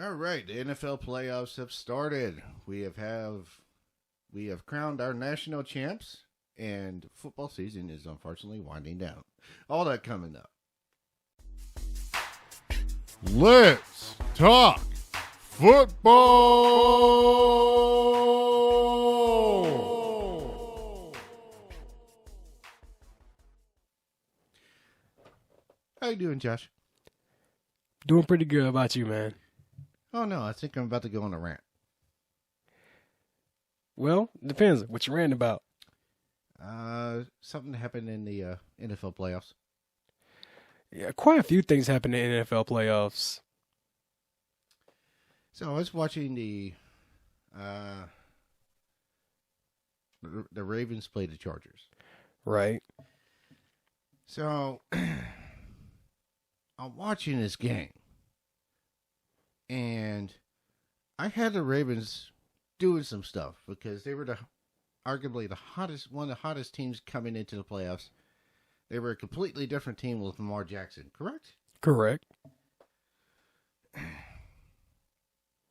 All right, the NFL playoffs have started. We have crowned our national champs, and football season is unfortunately winding down. All that coming up. Let's talk football. How you doing, Josh? Doing pretty good. How about you, man? Oh no, I think I'm about to go on a rant. Well, depends what you ranting about. Something happened in the NFL playoffs. Yeah, quite a few things happen in NFL playoffs. So I was watching the Ravens play the Chargers. Right. So I'm watching this game, and I had the Ravens doing some stuff because they were arguably one of the hottest teams coming into the playoffs. They were a completely different team with Lamar Jackson, correct? Correct.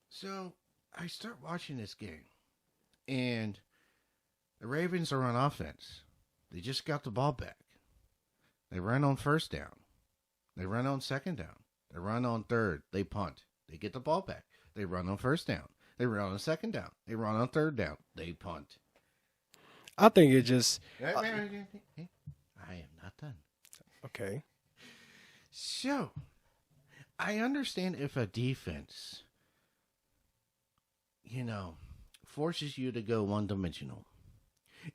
So I start watching this game, and the Ravens are on offense. They just got the ball back. They run on first down. They run on second down. They run on third. They punt. They get the ball back. They run on first down. They run on second down. They run on third down. They punt. I think it just... I am not done. Okay. So, I understand if a defense, forces you to go one-dimensional.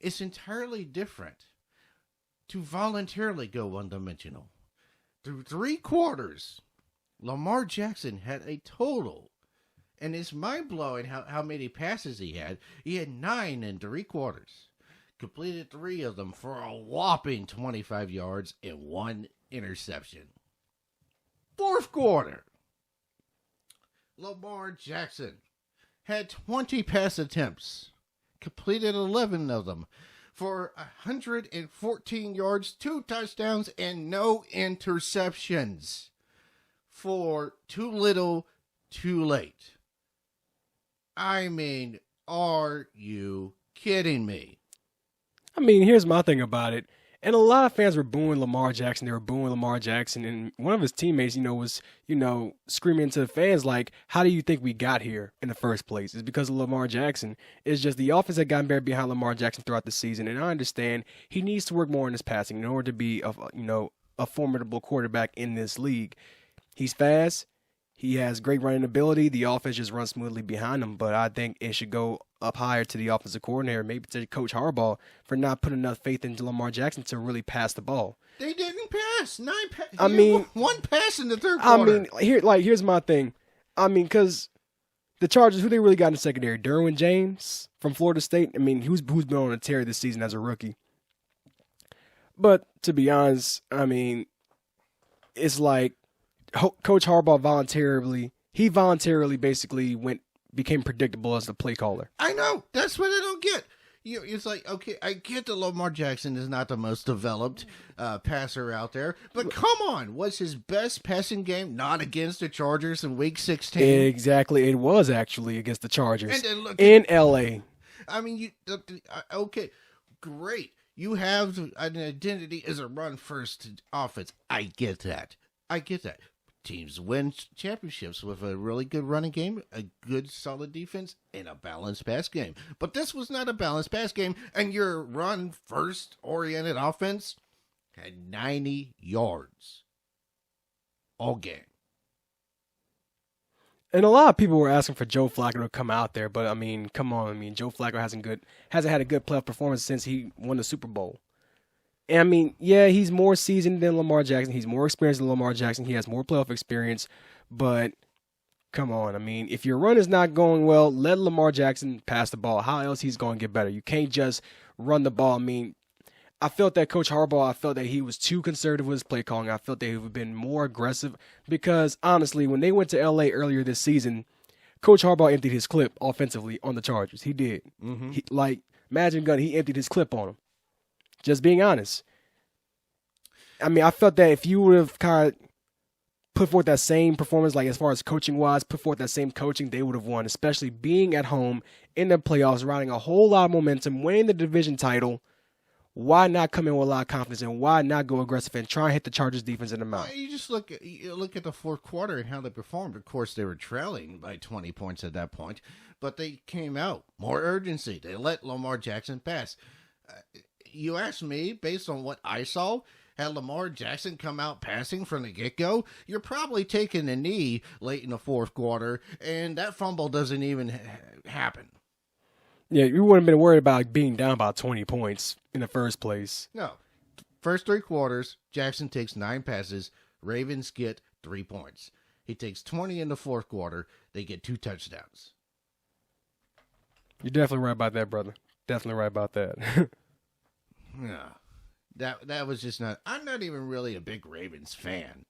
It's entirely different to voluntarily go one-dimensional. Through 3 quarters, Lamar Jackson had a total, and it's mind-blowing how many passes he had. He had 9 in 3 quarters. Completed 3 of them for a whopping 25 yards and 1 interception. 4th quarter, Lamar Jackson had 20 pass attempts, completed 11 of them for 114 yards, 2 touchdowns, and no interceptions. For too little, too late. I mean, are you kidding me? I mean, here's my thing about it. And a lot of fans were booing Lamar Jackson. They were booing Lamar Jackson. And one of his teammates, was, screaming to the fans like, how do you think we got here in the first place? It's because of Lamar Jackson. It's just the offense had gotten better behind Lamar Jackson throughout the season. And I understand he needs to work more on his passing in order to be, a formidable quarterback in this league. He's fast. He has great running ability. The offense just runs smoothly behind him. But I think it should go up higher to the offensive coordinator, maybe to Coach Harbaugh, for not putting enough faith into Lamar Jackson to really pass the ball. They didn't pass. 9 passes. I mean, 1 pass in the 3rd quarter. I mean, here's my thing. I mean, because the Chargers, who they really got in the secondary? Derwin James from Florida State. I mean, who's been on a tear this season as a rookie. But to be honest, I mean, it's like Coach Harbaugh voluntarily basically became predictable as the play caller. I know. That's what I don't get. It's like, okay, I get that Lamar Jackson is not the most developed passer out there, but come on, was his best passing game not against the Chargers in Week 16? Exactly. It was actually against the Chargers and then look, in L.A. I mean, okay, great. You have an identity as a run-first offense. I get that. Teams win championships with a really good running game, a good solid defense, and a balanced pass game. But this was not a balanced pass game, and your run-first oriented offense had 90 yards all game. And a lot of people were asking for Joe Flacco to come out there, but I mean, come on. I mean, Joe Flacco hasn't had a good playoff performance since he won the Super Bowl. And I mean, yeah, he's more seasoned than Lamar Jackson. He's more experienced than Lamar Jackson. He has more playoff experience. But come on, I mean, if your run is not going well, let Lamar Jackson pass the ball. How else he's going to get better? You can't just run the ball. I mean, I felt that Coach Harbaugh, he was too conservative with his play calling. I felt that he would have been more aggressive because, honestly, when they went to L.A. earlier this season, Coach Harbaugh emptied his clip offensively on the Chargers. He did. Mm-hmm. Imagine Gunn, he emptied his clip on him. Just being honest. I mean, I felt that if you would have kind of put forth that same performance, like as far as coaching wise, put forth that same coaching, they would have won, especially being at home in the playoffs, riding a whole lot of momentum, winning the division title. Why not come in with a lot of confidence, and why not go aggressive and try and hit the Chargers defense in the mouth? You just look at the fourth quarter and how they performed. Of course, they were trailing by 20 points at that point, but they came out more urgency. They let Lamar Jackson pass. You ask me, based on what I saw, had Lamar Jackson come out passing from the get-go, you're probably taking a knee late in the fourth quarter, and that fumble doesn't even happen. Yeah, you wouldn't have been worried about being down by 20 points in the first place. No. First 3 quarters, Jackson takes 9 passes. Ravens get 3 points. He takes 20 in the fourth quarter. They get 2 touchdowns. You're definitely right about that, brother. Definitely right about that. Yeah. That was just not... I'm not even really a big Ravens fan.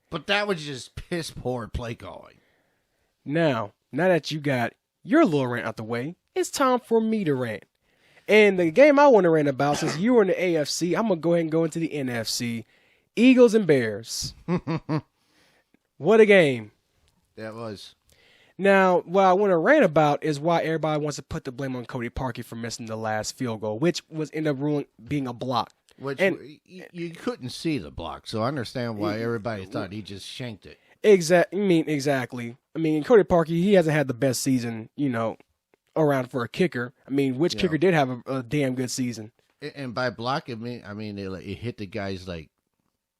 But that was just piss poor play calling. Now that you got your little rant out the way, it's time for me to rant. And the game I want to rant about, since you were in the AFC, I'm going to go ahead and go into the NFC. Eagles and Bears. What a game. That was. Now, what I want to rant about is why everybody wants to put the blame on Cody Parkey for missing the last field goal, which was ended up ruling being a block. Which you couldn't see the block, so I understand why everybody thought he just shanked it. Exactly. I mean, Cody Parkey, he hasn't had the best season, around for a kicker. I mean, which kicker did have a damn good season? And by block, it hit the guy's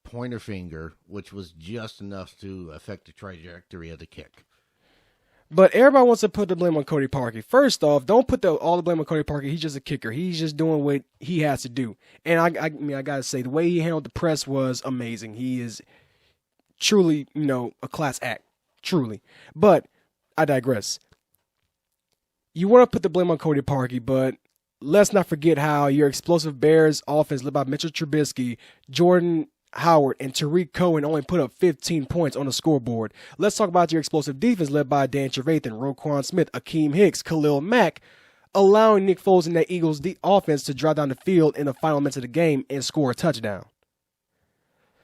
pointer finger, which was just enough to affect the trajectory of the kick. But everybody wants to put the blame on Cody Parkey. First off, don't put all the blame on Cody Parkey. He's just a kicker. He's just doing what he has to do. And I gotta say, the way he handled the press was amazing. He is truly, a class act. Truly. But I digress. You want to put the blame on Cody Parkey, but let's not forget how your explosive Bears offense led by Mitchell Trubisky, Jordan Howard, and Tariq Cohen only put up 15 points on the scoreboard. Let's talk about your explosive defense led by Dan Trevathan, Roquan Smith, Akeem Hicks, Khalil Mack, allowing Nick Foles and that Eagles offense to drive down the field in the final minutes of the game and score a touchdown.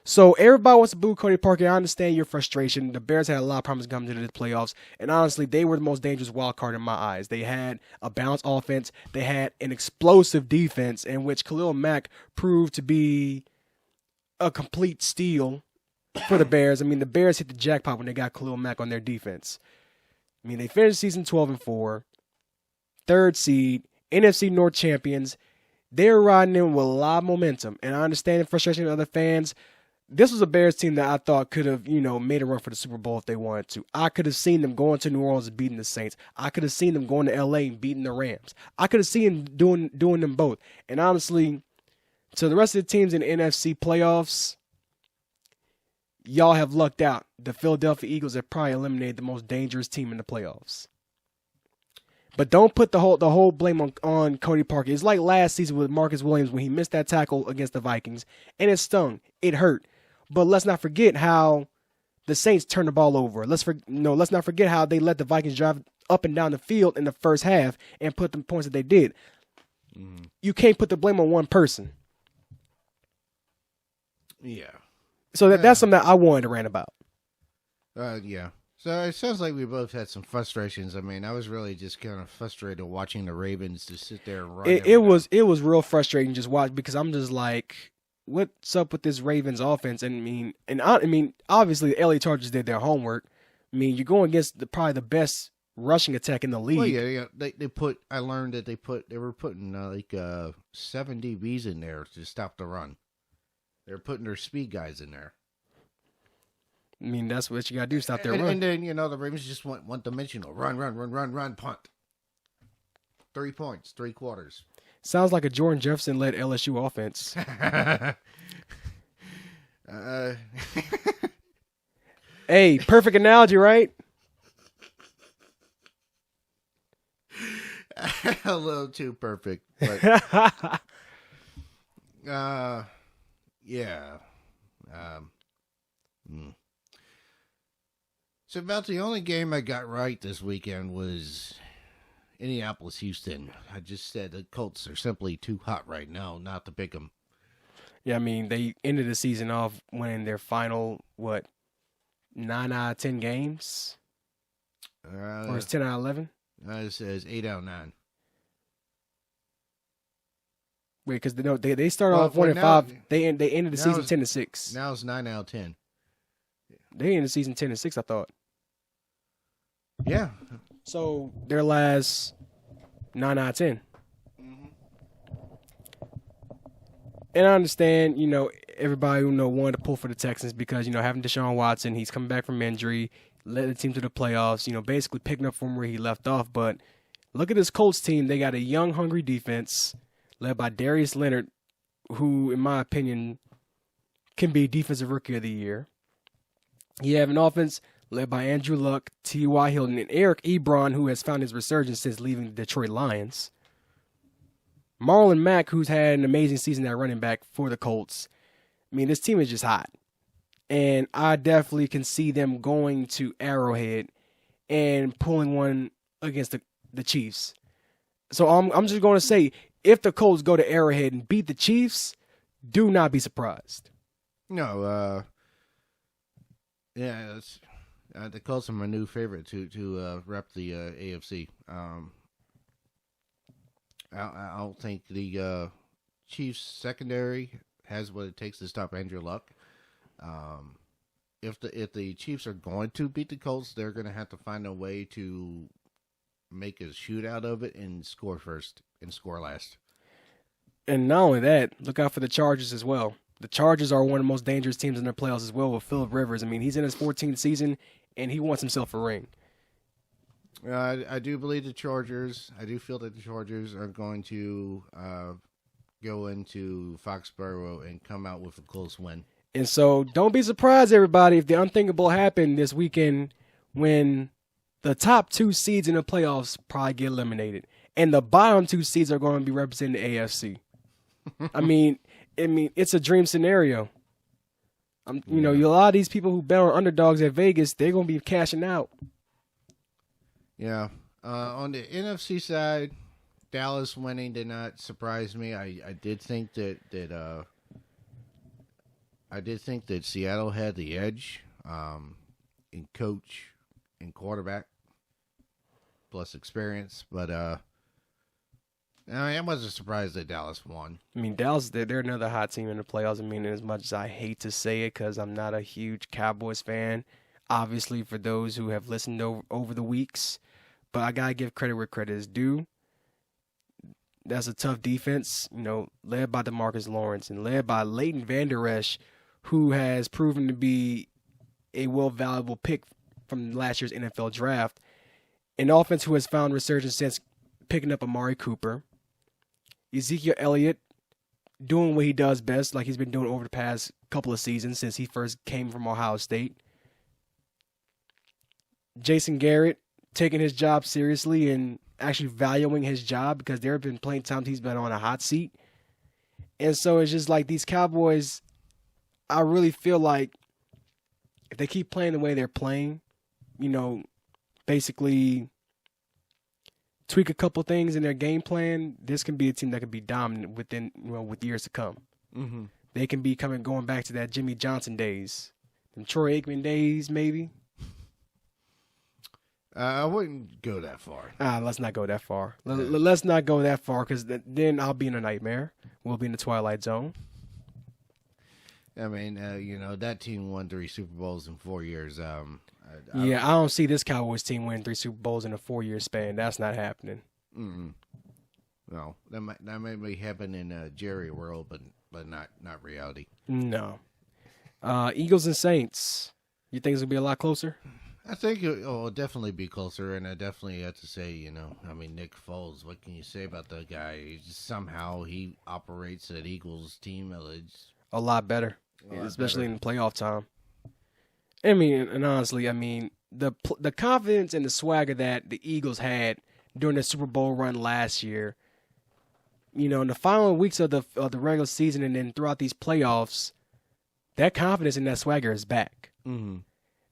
So everybody wants to boo Cody Parkey. I understand your frustration. The Bears had a lot of problems coming into the playoffs, and honestly, they were the most dangerous wild card in my eyes. They had a balanced offense. They had an explosive defense in which Khalil Mack proved to be a complete steal for the Bears. I mean, the Bears hit the jackpot when they got Khalil Mack on their defense. I mean, they finished the season 12-4, 3rd seed, NFC North champions. They're riding in with a lot of momentum, and I understand the frustration of other fans. This was a Bears team that I thought could have, made a run for the Super Bowl if they wanted to. I could have seen them going to New Orleans and beating the Saints. I could have seen them going to LA and beating the Rams. I could have seen them doing them both. And honestly, to the rest of the teams in the NFC playoffs, y'all have lucked out. The Philadelphia Eagles have probably eliminated the most dangerous team in the playoffs. But don't put the whole blame on Cody Parkey. It's like last season with Marcus Williams when he missed that tackle against the Vikings, and it stung. It hurt. But let's not forget how the Saints turned the ball over. Let's not forget how they let the Vikings drive up and down the field in the first half and put the points that they did. Mm. You can't put the blame on one person. Yeah. So that's something that I wanted to rant about. Yeah. So it sounds like we both had some frustrations. I mean, I was really just kind of frustrated watching the Ravens just sit there and run. It was real frustrating just watch because I'm just like, what's up with this Ravens offense? And I mean, obviously the LA Chargers did their homework. I mean, you're going against probably the best rushing attack in the league. Well, yeah. I learned that they were putting 7 DBs in there to stop the run. They're putting their speed guys in there. I mean, that's what you got to do, stop their run. And then, the Ravens just went one-dimensional. Run, punt. 3 points, 3 quarters. Sounds like a Jordan Jefferson-led LSU offense. Hey, perfect analogy, right? A little too perfect. But, yeah. So about the only game I got right this weekend was Indianapolis-Houston. I just said the Colts are simply too hot right now not to pick them. Yeah, I mean, they ended the season off winning their final, 9 out of 10 games, or it's 10 out of 11. It says 8 out of 9. Wait, because they started off 1-5. They ended the season 10-6. Now it's 9 out of 10. They ended the season 10-6. I thought. Yeah. So their last 9 out of 10. Mm-hmm. And I understand, everybody wanted to pull for the Texans because having Deshaun Watson, he's coming back from injury, led the team to the playoffs. Basically picking up from where he left off. But look at this Colts team. They got a young, hungry defense led by Darius Leonard, who, in my opinion, can be Defensive Rookie of the Year. You have an offense led by Andrew Luck, T.Y. Hilton, and Eric Ebron, who has found his resurgence since leaving the Detroit Lions. Marlon Mack, who's had an amazing season at running back for the Colts. I mean, this team is just hot. And I definitely can see them going to Arrowhead and pulling one against the Chiefs. So I'm just going to say, if the Colts go to Arrowhead and beat the Chiefs, do not be surprised. No, yeah, the Colts are my new favorite to rep the AFC. I don't think the Chiefs secondary has what it takes to stop Andrew Luck. If the Chiefs are going to beat the Colts, they're going to have to find a way to make a shootout of it and score first and score last. And not only that, look out for the Chargers as well. The Chargers are one of the most dangerous teams in their playoffs as well with Phillip Rivers. I mean, he's in his 14th season, and he wants himself a ring. I do believe the Chargers. I do feel that the Chargers are going to go into Foxborough and come out with a close win. And so don't be surprised, everybody, if the unthinkable happened this weekend when the top 2 seeds in the playoffs probably get eliminated. And the bottom 2 seeds are going to be representing the AFC. I mean, it's a dream scenario. A lot of these people who bet on underdogs at Vegas, they're going to be cashing out. Yeah. On the NFC side, Dallas winning did not surprise me. I did think that Seattle had the edge in coach and quarterback plus experience, but I wasn't surprised that Dallas won. I mean, Dallas, they're another hot team in the playoffs. I mean, as much as I hate to say it because I'm not a huge Cowboys fan, obviously for those who have listened over the weeks, but I got to give credit where credit is due. That's a tough defense, led by DeMarcus Lawrence and led by Leighton Vander Esch, who has proven to be a valuable pick from last year's NFL draft. An offense who has found resurgence since picking up Amari Cooper. Ezekiel Elliott doing what he does best, like he's been doing over the past couple of seasons since he first came from Ohio State. Jason Garrett taking his job seriously and actually valuing his job because there have been plenty times he's been on a hot seat. And so it's just like these Cowboys, I really feel like if they keep playing the way they're playing, basically tweak a couple things in their game plan, this can be a team that can be dominant with years to come. Mm-hmm. They can be going back to that Jimmy Johnson days, them Troy Aikman days, maybe. I wouldn't go that far. Let's not go that far. Let's not go that far because then I'll be in a nightmare. We'll be in the Twilight Zone. I mean, that team won 3 Super Bowls in 4 years. I don't see this Cowboys team winning 3 Super Bowls in a 4-year span. That's not happening. No, that might be happen in Jerry world, but not reality. No. Eagles and Saints. You think it's gonna be a lot closer? I think it'll definitely be closer, and I definitely have to say, Nick Foles. What can you say about that guy? Somehow he operates that Eagles team a lot better, especially in playoff time. And honestly, the confidence and the swagger that the Eagles had during the Super Bowl run last year, in the final weeks of the regular season and then throughout these playoffs, that confidence and that swagger is back. Mm-hmm.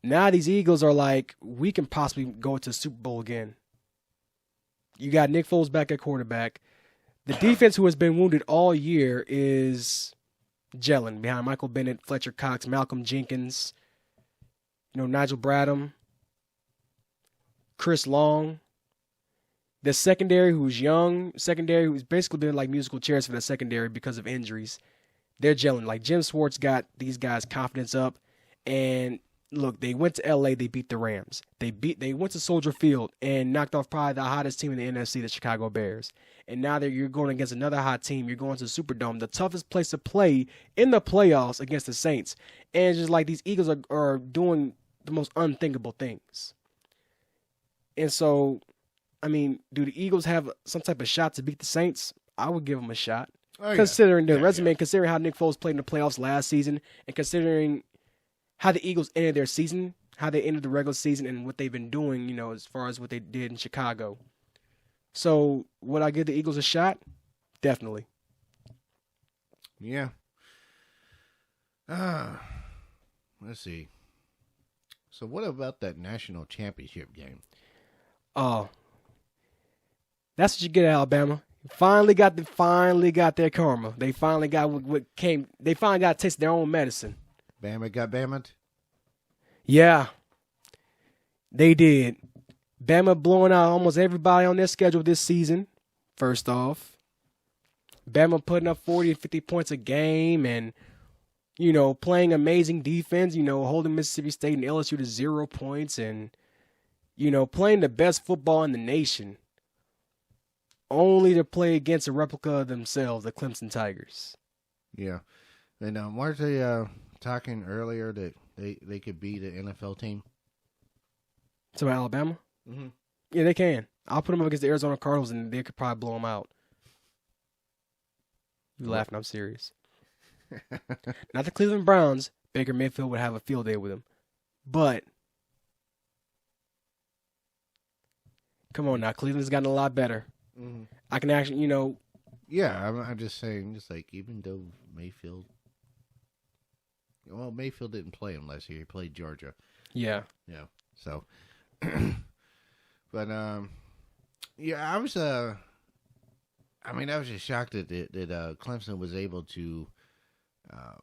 Now these Eagles are like, we can possibly go to the Super Bowl again. You got Nick Foles back at quarterback. The defense, who has been wounded all year, is gelling behind Michael Bennett, Fletcher Cox, Malcolm Jenkins. Nigel Bradham, Chris Long. The secondary, who's young, who's basically been like musical chairs for the secondary because of injuries. They're gelling. Like Jim Schwartz got these guys' confidence up, and look, they went to L.A. They beat the Rams. They went to Soldier Field and knocked off probably the hottest team in the NFC, the Chicago Bears. And now you're going against another hot team. You're going to the Superdome, the toughest place to play in the playoffs against the Saints. And it's just like these Eagles are doing the most unthinkable things. And so, I mean, do the Eagles have some type of shot to beat the Saints? I would give them a shot. Oh, considering their resume, considering how Nick Foles played in the playoffs last season, and considering how the Eagles ended their season, how they ended the regular season, and what they've been doing, as far as what they did in Chicago. So, would I give the Eagles a shot? Definitely. Yeah. Let's see. So, what about that national championship game? Oh. That's what you get at Alabama. Finally got their karma. They finally got what came. They finally got to taste their own medicine. Bama got Bama'd? Yeah, they did. Bama blowing out almost everybody on their schedule this season. First off, Bama putting up 40 and 50 points a game, and playing amazing defense. Holding Mississippi State and LSU to 0 points, and playing the best football in the nation. Only to play against a replica of themselves, the Clemson Tigers. Yeah. And weren't they talking earlier that they could beat the NFL team? So Alabama? Mm-hmm. Yeah, they can. I'll put them up against the Arizona Cardinals, and they could probably blow them out. You laughing? I'm serious. Not the Cleveland Browns. Baker Mayfield would have a field day with them. But, come on now. Cleveland's gotten a lot better. Mm-hmm. I can actually, Yeah, I'm just saying, just like, even though Mayfield didn't play him last year. He played Georgia. Yeah. Yeah. So, but, yeah, I was just shocked that Clemson was able to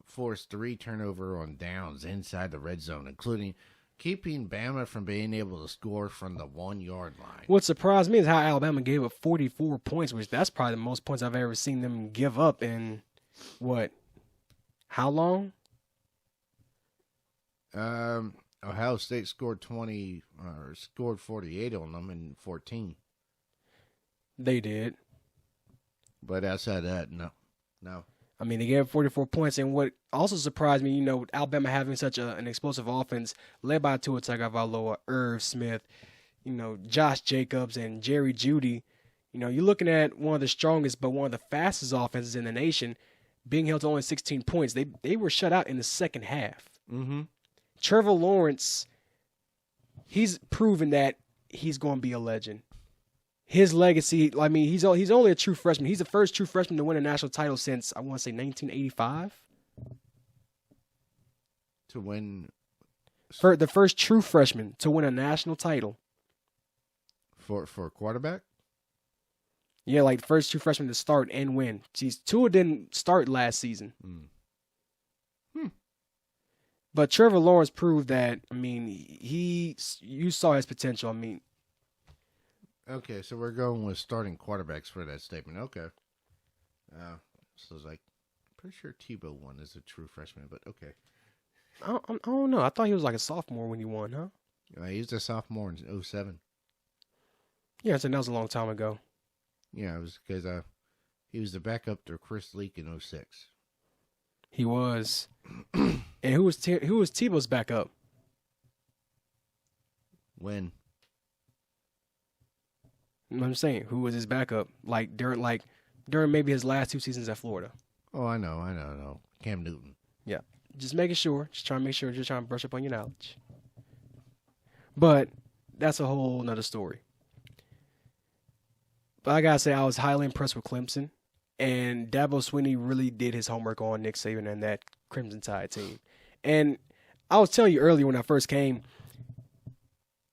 force 3 turnover on downs inside the red zone, including keeping Bama from being able to score from the 1-yard line. What surprised me is how Alabama gave up 44 points, which that's probably the most points I've ever seen them give up in, how long? Ohio State scored 48 on them in 14. They did. But outside that, no. I mean, they gave up 44 points, and what also surprised me, Alabama having such an explosive offense led by Tua Tagovailoa, Irv Smith, Josh Jacobs, and Jerry Jeudy. You're looking at one of the strongest but one of the fastest offenses in the nation being held to only 16 points. They were shut out in the second half. Mm-hmm. Trevor Lawrence, he's proven that he's going to be a legend. His legacy, I mean, he's only a true freshman. He's the first true freshman to win a national title since, I want to say, 1985. To win? For the first true freshman to win a national title. For a quarterback? Yeah, like the first true freshman to start and win. Geez, Tua didn't start last season. But Trevor Lawrence proved that, I mean, you saw his potential. I mean, okay, so we're going with starting quarterbacks for that statement. Okay. So it's like, pretty sure Tebow won as a true freshman, but okay. I don't know. I thought he was like a sophomore when he won, huh? He was a sophomore in 2007. Yeah, so that was a long time ago. Yeah, it was because he was the backup to Chris Leak in 2006. He was. And who was Tebow's backup? When? I'm saying, who was his backup? During maybe his last 2 seasons at Florida. Oh, I know. Cam Newton. Yeah. Just making sure. Just trying to make sure. Just trying to brush up on your knowledge. But that's a whole nother story. But I gotta say, I was highly impressed with Clemson. And Dabo Swinney really did his homework on Nick Saban and that Crimson Tide team. And I was telling you earlier when I first came,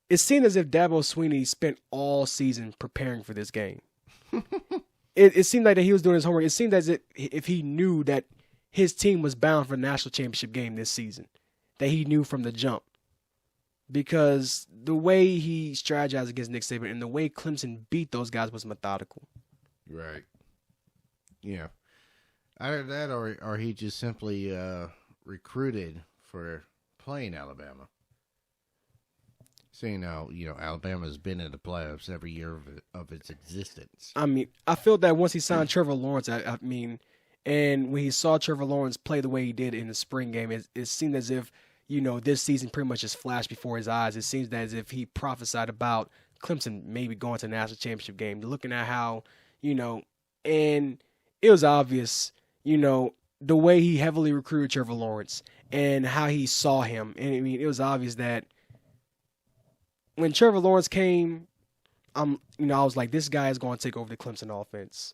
it seemed as if Dabo Swinney spent all season preparing for this game. It seemed like that he was doing his homework. It seemed as if he knew that his team was bound for the national championship game this season, that he knew from the jump. because the way he strategized against Nick Saban and the way Clemson beat those guys was methodical. Right. Yeah. Either that or he just simply recruited for playing Alabama. Seeing how, Alabama's been in the playoffs every year of its existence. I mean, I feel that once he signed Trevor Lawrence, I mean, and when he saw Trevor Lawrence play the way he did in the spring game, it seemed as if, this season pretty much just flashed before his eyes. It seems as if he prophesied about Clemson maybe going to the national championship game, looking at how, and it was obvious, the way he heavily recruited Trevor Lawrence and how he saw him. And I mean, it was obvious that when Trevor Lawrence came, I was like, this guy is going to take over the Clemson offense.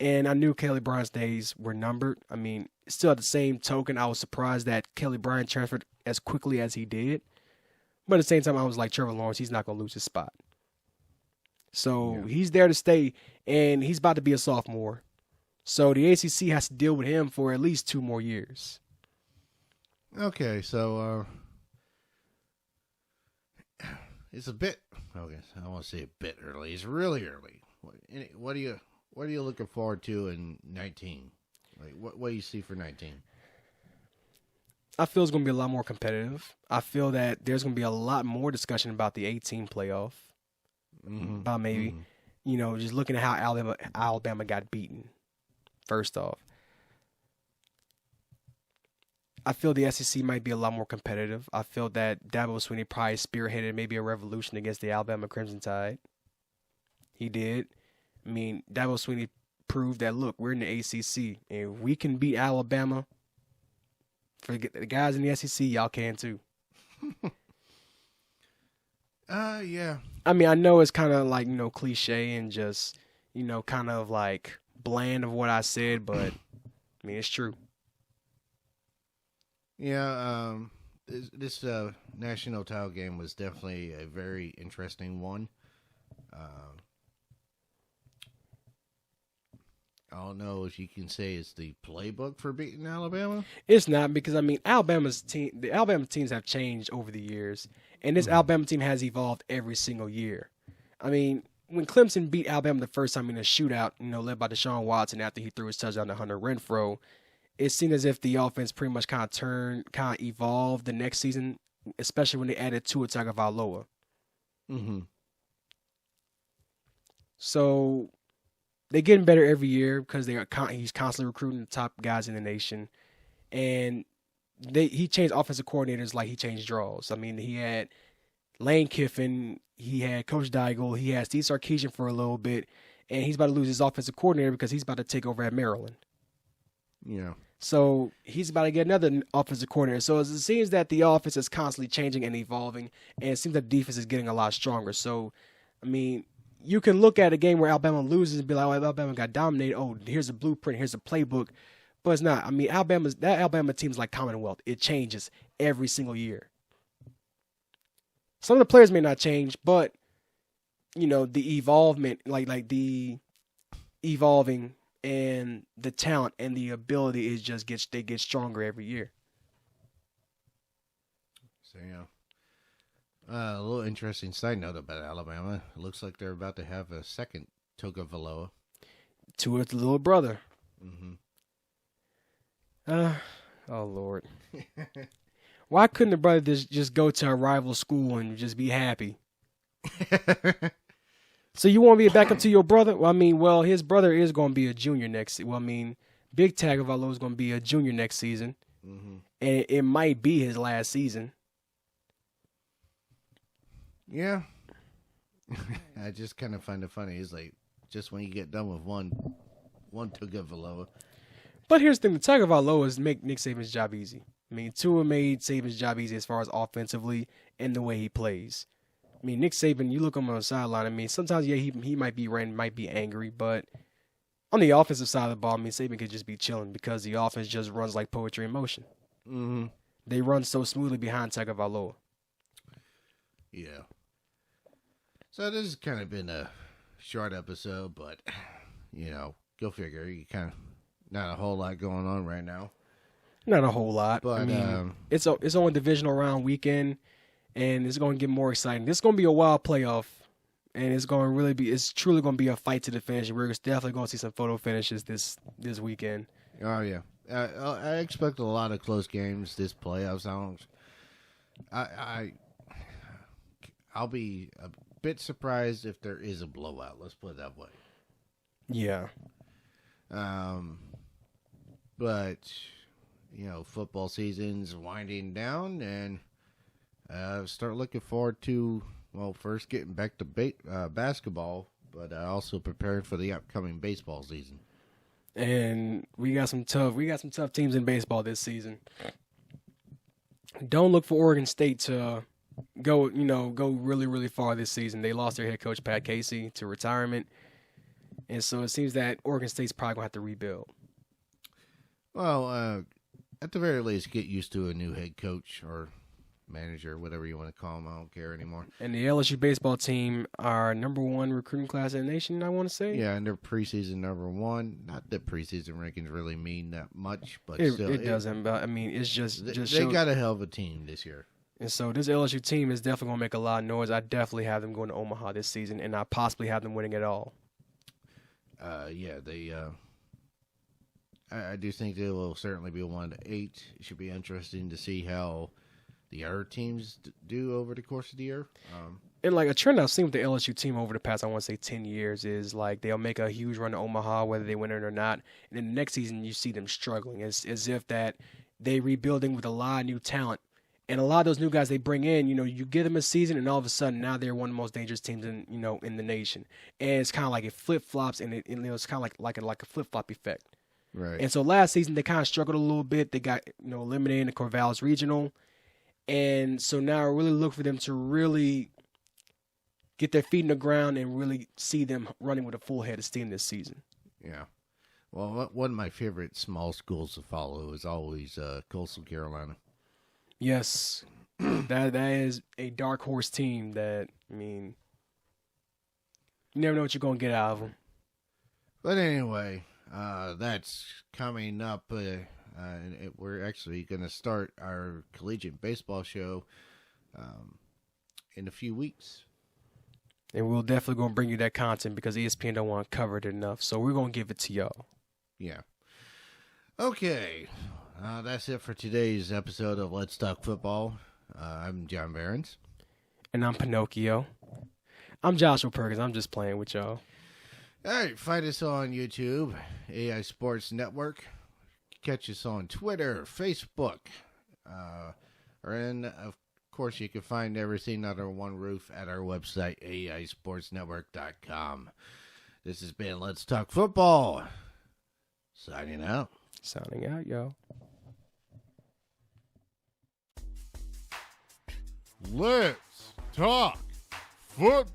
And I knew Kelly Bryant's days were numbered. I mean, still at the same token, I was surprised that Kelly Bryant transferred as quickly as he did. But at the same time, I was like, Trevor Lawrence, he's not going to lose his spot. So he's there to stay, and he's about to be a sophomore. So the ACC has to deal with him for at least 2 more years. Okay, so it's a bit. Okay, I don't want to say a bit early. It's really early. What are you looking forward to in 19? Like, what do you see for 19? I feel it's going to be a lot more competitive. I feel that there's going to be a lot more discussion about the 18 playoff. About maybe, just looking at how Alabama got beaten. First off, I feel the SEC might be a lot more competitive. I feel that Dabo Swinney probably spearheaded maybe a revolution against the Alabama Crimson Tide. He did. I mean, Dabo Swinney proved that, look, we're in the ACC, and we can beat Alabama. For the guys in the SEC, y'all can too. Yeah. I mean, I know it's kind of like, cliche and just, kind of like bland of what I said, but I mean, it's true. Yeah, this national title game was definitely a very interesting one. I don't know if you can say it's the playbook for beating Alabama. It's not, because I mean, the Alabama teams have changed over the years, and this Alabama team has evolved every single year. I mean, when Clemson beat Alabama the first time in a shootout, led by Deshaun Watson after he threw his touchdown to Hunter Renfrow, it seemed as if the offense pretty much kind of evolved the next season, especially when they added Tua Tagovailoa. So they're getting better every year because he's constantly recruiting the top guys in the nation, and he changed offensive coordinators like he changed draws. I mean, he had Lane Kiffin, he had Coach Daigle, he had Steve Sarkisian for a little bit, and he's about to lose his offensive coordinator because he's about to take over at Maryland. Yeah. So he's about to get another offensive coordinator. So it seems that the offense is constantly changing and evolving, and it seems that the defense is getting a lot stronger. So, I mean, you can look at a game where Alabama loses and be like, oh, Alabama got dominated. Oh, here's a blueprint. Here's a playbook. But it's not. I mean, that Alabama team is like Commonwealth. It changes every single year. Some of the players may not change, but, the evolvement, like the evolving and the talent and the ability is just they get stronger every year. So, yeah. A little interesting side note about Alabama. It looks like they're about to have a second Tagovailoa. Tua's the little brother. Mm-hmm. Oh, Lord. Why couldn't the brother just go to a rival school and just be happy? So you want me to back up to your brother? Well, his brother is going to be a junior next. Well, I mean, Big Tagovailoa is going to be a junior next season, and it might be his last season. Yeah. I just kind of find it funny. It's like, just when you get done with one Tagovailoa. But here's the thing. The Tagovailoa is make Nick Saban's job easy. I mean, Tua made Saban's job easy as far as offensively and the way he plays. I mean, Nick Saban, you look him on the sideline, I mean, sometimes, yeah, he might be ranting, might be angry, but on the offensive side of the ball, I mean, Saban could just be chilling because the offense just runs like poetry in motion. Mm-hmm. They run so smoothly behind Tagovailoa. Yeah. So this has kind of been a short episode, but, go figure. You kind of not a whole lot going on right now. Not a whole lot. But I mean, it's only divisional round weekend, and it's going to get more exciting. This is going to be a wild playoff, and it's truly going to be a fight to the finish. We're definitely going to see some photo finishes this weekend. Oh yeah, I expect a lot of close games this playoffs. I'll be a bit surprised if there is a blowout. Let's put it that way. Yeah. But football season's winding down, and start looking forward to first getting back to basketball, but also preparing for the upcoming baseball season. And we got some tough teams in baseball this season. Don't look for Oregon State to go really, really far this season. They lost their head coach, Pat Casey, to retirement. And so it seems that Oregon State's probably going to have to rebuild. Well, at the very least, get used to a new head coach or manager, whatever you want to call him. I don't care anymore. And the LSU baseball team are number 1 recruiting class in the nation, I want to say. Yeah, and they're preseason number 1. Not that preseason rankings really mean that much, but it doesn't. But I mean, it's just they got a hell of a team this year. And so this LSU team is definitely going to make a lot of noise. I definitely have them going to Omaha this season, and I possibly have them winning it all. Yeah, they. I do think they will certainly be 1-8. It should be interesting to see how the other teams do over the course of the year. And like a trend I've seen with the LSU team over the past, I want to say 10 years, is like they'll make a huge run to Omaha, whether they win it or not. And then the next season, you see them struggling. It's as if that they rebuilding with a lot of new talent. And a lot of those new guys they bring in, you give them a season, and all of a sudden now they're one of the most dangerous teams in the nation. And it's kind of like it flip flops, and it's kind of like a flip flop effect. Right. And so last season they kind of struggled a little bit. They got eliminated in the Corvallis Regional, and so now I really look for them to really get their feet in the ground and really see them running with a full head of steam this season. Yeah. Well, one of my favorite small schools to follow is always Coastal Carolina. Yes, that is a dark horse team that, you never know what you're going to get out of them. But anyway, that's coming up. We're actually going to start our collegiate baseball show in a few weeks. And we're definitely going to bring you that content because ESPN don't want to cover it enough. So we're going to give it to y'all. Yeah. Okay. That's it for today's episode of Let's Talk Football. I'm John Behrens. And I'm Pinocchio. I'm Joshua Perkins. I'm just playing with y'all. All right. Find us on YouTube, AI Sports Network. Catch us on Twitter, Facebook. And, of course, you can find everything under one roof at our website, aisportsnetwork.com. This has been Let's Talk Football. Signing out. Signing out, y'all. Let's talk football.